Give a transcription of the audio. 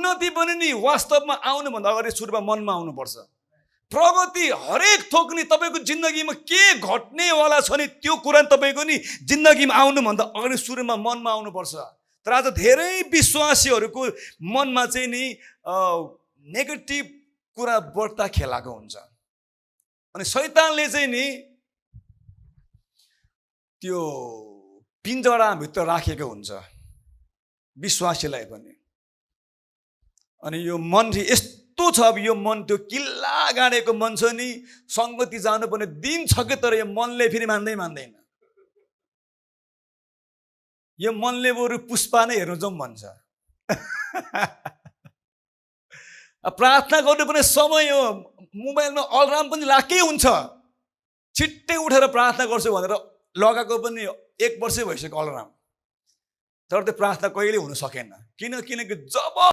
उन्नति पनि नि वास्तवमा आउनुभन्दा अगाडि सुरुमा मनमा आउनुपर्छ। प्रगति हरेक थोक नि तपाईँको जिन्दगीमा के घट्नेवाला छ नि त्यो कुरा तपाईँको नि जिन्दगीमा आउनुभन्दा अगाडि सुरुमा मनमा आउनुपर्छ। तर आज धेरै विश्वासीहरूको मनमा चाहिँ नि नेगेटिभ कुरा बढ्ता खेलाएको हुन्छ। अनि शैतानले चाहिँ नि त्यो पिञ्जडाभित्र राखेको हुन्छ विश्वासीलाई पनि। अनि यो मन यस्तो छ, अब यो मन त्यो किल्ला गाडेको मन छ नि, सङ्गति जानुपर्ने दिन छ कि तर यो मनले फेरि मान्दैन। यो मनले बरु पुष्पा नै हेर्नु जाउँ भन्छ। प्रार्थना गर्नुपर्ने समय हो, मोबाइलमा अलार्म पनि राखेकै हुन्छ, छिट्टै उठेर प्रार्थना गर्छु भनेर लगाएको पनि 1 वर्षै भइसक्यो अलार्म, तर त्यो प्रार्थना कहिले हुन सकेन। किनकि जब